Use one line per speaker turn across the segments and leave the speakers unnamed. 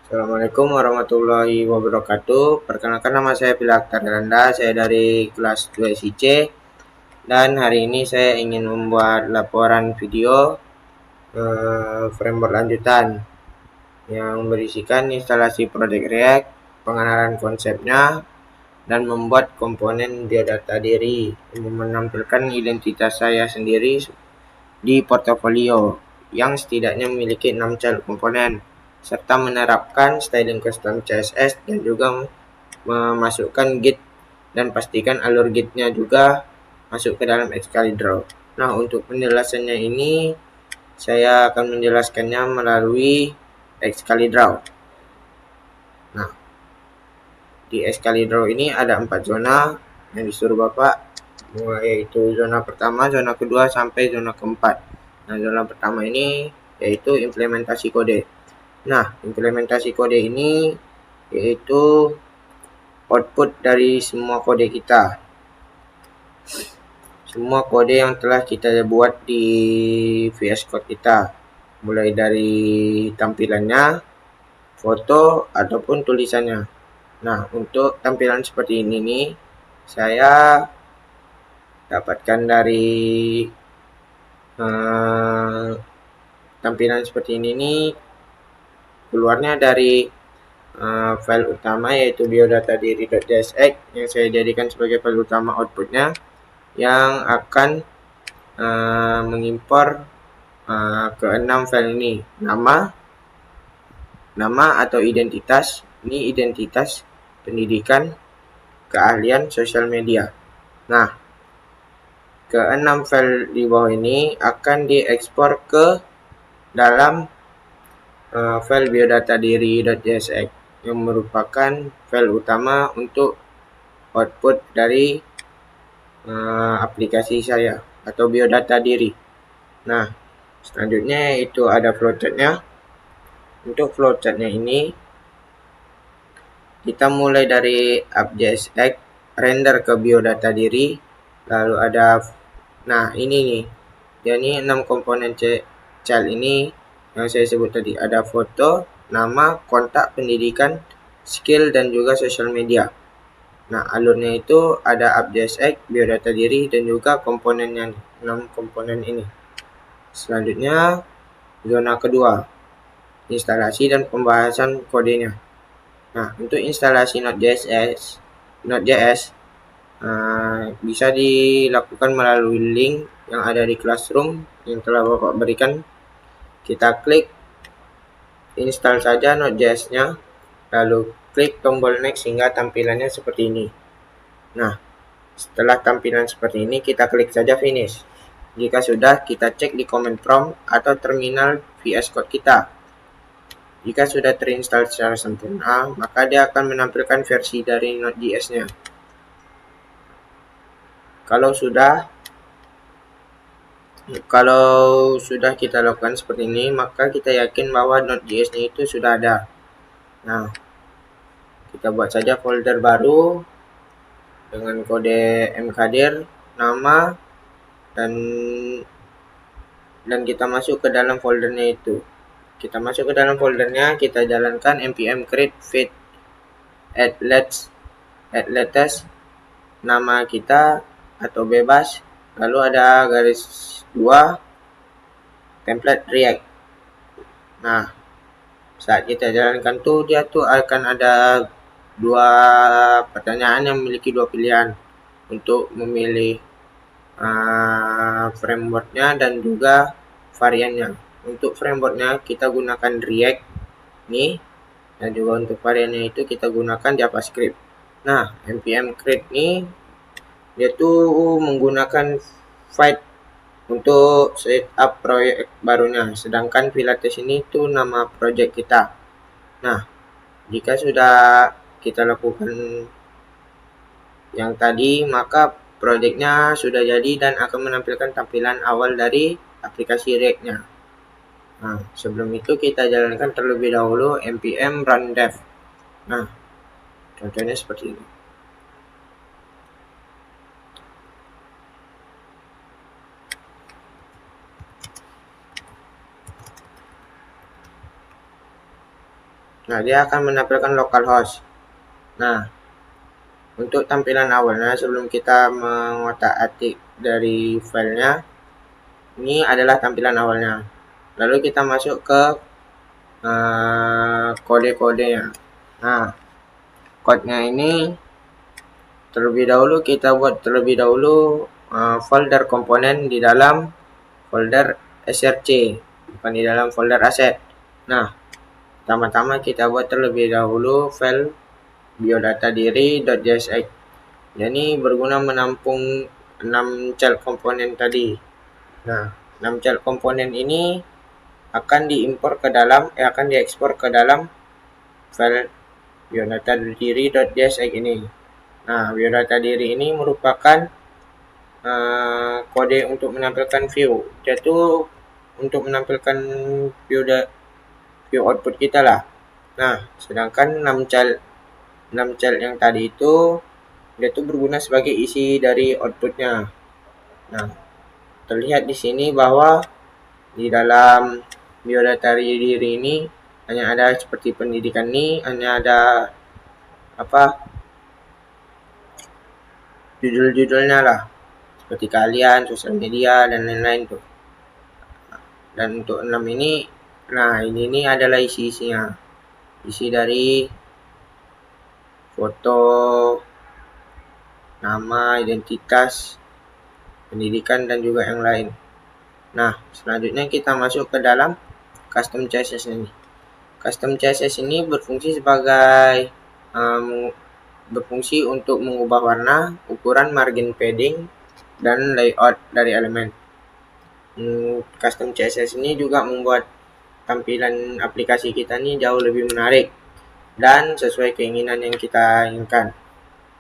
Assalamualaikum warahmatullahi wabarakatuh. Perkenalkan, nama saya Bila Akhtar Randa, saya dari kelas 2 SIC, dan hari ini saya ingin membuat laporan video framework lanjutan yang berisikan instalasi Project React, pengenalan konsepnya, dan membuat komponen biodata diri, menampilkan identitas saya sendiri di portofolio yang setidaknya memiliki 6 child komponen, serta menerapkan styling custom CSS dan juga memasukkan git dan pastikan alur gitnya juga masuk ke dalam Excalibur. Nah, untuk penjelasannya ini saya akan menjelaskannya melalui Excalibur. Nah, di Excalibur ini ada 4 zona yang disuruh Bapak, yaitu zona pertama, zona kedua, sampai zona keempat. Nah, zona pertama ini yaitu implementasi kode. Nah, implementasi kode ini yaitu output dari semua kode kita. Semua kode yang telah kita buat di VS Code kita. Mulai dari tampilannya, foto, ataupun tulisannya. Nah, untuk tampilan seperti ini nih, saya dapatkan dari tampilan seperti ini nih, keluarnya dari file utama, yaitu biodata diri.jsx yang saya jadikan sebagai file utama outputnya, yang akan mengimpor ke 6 file ini. Nama atau identitas, ini identitas pendidikan, keahlian, sosial media. Nah, ke 6 file di bawah ini akan diekspor ke dalam file biodata diri.jsx yang merupakan file utama untuk output dari aplikasi saya atau biodata diri. Nah, selanjutnya itu ada flowchartnya. Untuk flowchartnya ini kita mulai dari app.jsx, render ke biodata diri, lalu ada, nah ini nih, jadi 6 komponen child ini yang saya sebut tadi, ada foto, nama, kontak, pendidikan, skill, dan juga social media. Nah, alurnya itu ada app.jsx, biodata diri, dan juga komponennya, 6 komponen ini. Selanjutnya, zona kedua, instalasi dan pembahasan kodenya. Nah, untuk instalasi Node.js bisa dilakukan melalui link yang ada di Classroom yang telah Bapak berikan. Kita klik install saja Node.js-nya, lalu klik tombol next hingga tampilannya seperti ini. Nah, setelah tampilan seperti ini, kita klik saja finish. Jika sudah, kita cek di command prompt atau terminal VS Code kita. Jika sudah terinstall secara sempurna, maka dia akan menampilkan versi dari Node.js-nya. Kalau sudah kita lakukan seperti ini, maka kita yakin bahwa Node.js-nya itu sudah ada. Nah, kita buat saja folder baru dengan kode mkdir, nama, dan kita masuk ke dalam foldernya itu. Kita masuk ke dalam foldernya, kita jalankan npm create feed add latest, nama kita atau bebas, lalu ada garis 2 template React. Nah, saat kita jalankan tuh, dia tuh akan ada 2 pertanyaan yang memiliki 2 pilihan untuk memilih frameworknya dan juga variannya. Untuk frameworknya kita gunakan React nih, dan juga untuk variannya itu kita gunakan JavaScript. Nah, npm create nih, dia tuh menggunakan Vite untuk setup proyek barunya, sedangkan Pilates ini tuh nama project kita. Nah, jika sudah kita lakukan yang tadi, maka projectnya sudah jadi dan akan menampilkan tampilan awal dari aplikasi React-nya. Nah, sebelum itu kita jalankan terlebih dahulu npm run dev. Nah, contohnya seperti ini. Nah, dia akan menampilkan localhost. Nah, untuk tampilan awalnya sebelum kita mengotak-atik dari filenya, ini adalah tampilan awalnya. Lalu kita masuk ke kode-kodenya. Nah, kodenya ini kita buat terlebih dahulu folder komponen di dalam folder src, bukan di dalam folder aset. Nah, pertama-tama kita buat terlebih dahulu file biodata diri.jsx. Jadi berguna menampung 6 child komponen tadi. Nah, 6 child komponen ini akan diekspor ke dalam file biodata diri.jsx ini. Nah, biodata diri ini merupakan kode untuk menampilkan view. Yaitu untuk menampilkan view output kita lah. Nah, sedangkan 6 child yang tadi itu dia tuh berguna sebagai isi dari outputnya. Nah, terlihat di sini bahwa di dalam biodata diri ini hanya ada seperti pendidikan ini, hanya ada judul-judulnya lah, seperti kalian, sosial media, dan lain-lain tuh. Dan untuk 6 ini, nah ini adalah isi-isinya. Isi dari foto, nama, identitas, pendidikan, dan juga yang lain. Nah, selanjutnya kita masuk ke dalam custom CSS ini. Custom CSS ini berfungsi untuk mengubah warna, ukuran, margin padding, dan layout dari elemen. Custom CSS ini juga membuat tampilan aplikasi kita ini jauh lebih menarik dan sesuai keinginan yang kita inginkan.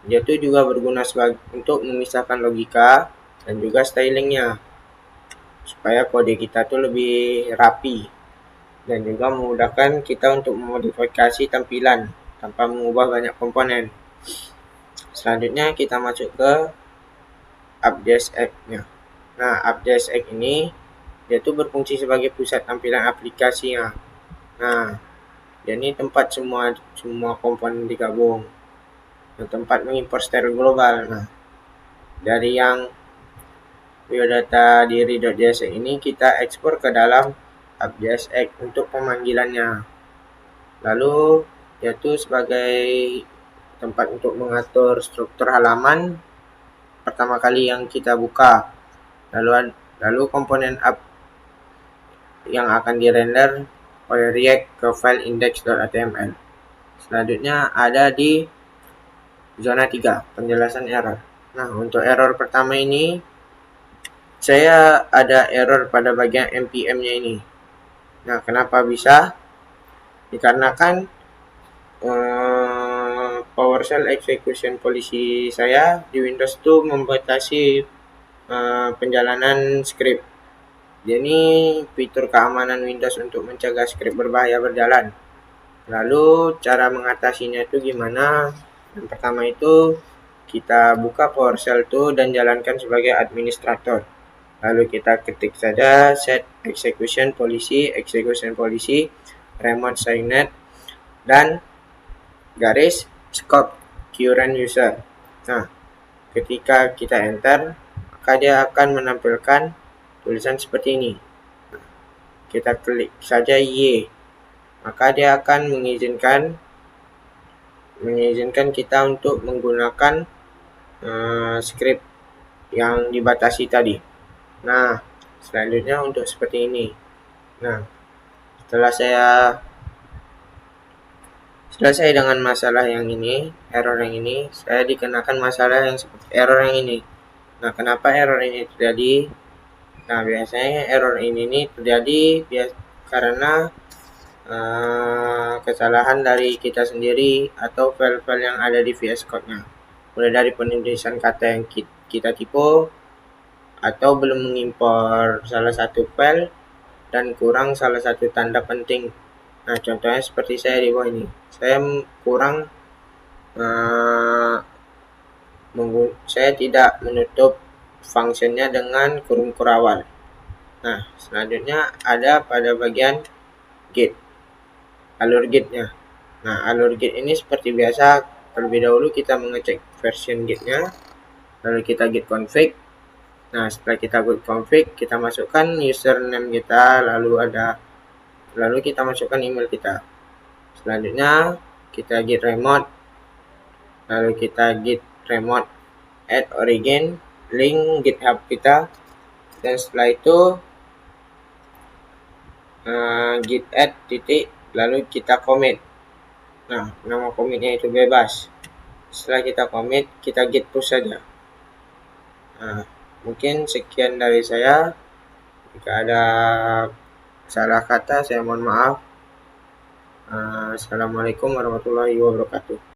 Dia tuh juga berguna untuk memisahkan logika dan juga stylingnya, supaya kode kita tuh lebih rapi dan juga memudahkan kita untuk memodifikasi tampilan tanpa mengubah banyak komponen. Selanjutnya kita masuk ke AppJSX-nya. Nah, AppJSX ini dia tuh berfungsi sebagai pusat tampilan aplikasinya. Nah, ini tempat semua komponen digabung. Tempat mengimpor secara global. Nah, dari yang biodata diri.jsx ini kita ekspor ke dalam AppJSX untuk pemanggilannya. Lalu yaitu sebagai tempat untuk mengatur struktur halaman pertama kali yang kita buka. Lalu komponen app yang akan dirender oleh React ke file index.html. Selanjutnya ada di zona 3, penjelasan error. Nah, untuk error pertama ini saya ada error pada bagian npm-nya ini. Nah, kenapa bisa? Dikarenakan PowerShell execution policy saya di Windows itu membatasi penjalanan script. Jadi fitur keamanan Windows untuk mencegah script berbahaya berjalan. Lalu cara mengatasinya itu gimana? Yang pertama itu kita buka PowerShell itu dan jalankan sebagai administrator. Lalu kita ketik saja set execution policy remote signed dan garis scope current user. Nah, ketika kita enter, maka dia akan menampilkan tulisan seperti ini. Kita klik saja Y, maka dia akan mengizinkan kita untuk menggunakan script yang dibatasi tadi. Nah, selanjutnya untuk seperti ini. Nah, setelah saya selesai dengan masalah yang ini, error yang ini, saya dikenakan masalah yang seperti error yang ini. Nah, kenapa error ini terjadi? Nah, biasanya error ini terjadi karena kesalahan dari kita sendiri atau file-file yang ada di VS Code-nya. Mulai dari penulisan kata yang kita tipu, atau belum mengimpor salah satu file dan kurang salah satu tanda penting. Nah, contohnya seperti saya di bawah ini. Saya kurang saya tidak menutup fungsinya dengan kurung kurawal. Nah, selanjutnya ada pada bagian gate, alur gate-nya. Nah, alur git ini seperti biasa, terlebih dahulu kita mengecek version gitnya, lalu kita git config. Nah, setelah kita git config, kita masukkan username kita, lalu kita masukkan email kita. Selanjutnya kita git remote, lalu kita git remote add origin, link GitHub kita, dan setelah itu git add titik, lalu kita commit. Nah, nama commitnya itu bebas. Setelah kita commit, kita git push saja. Nah, mungkin sekian dari saya. Jika ada salah kata, saya mohon maaf. Assalamualaikum warahmatullahi wabarakatuh.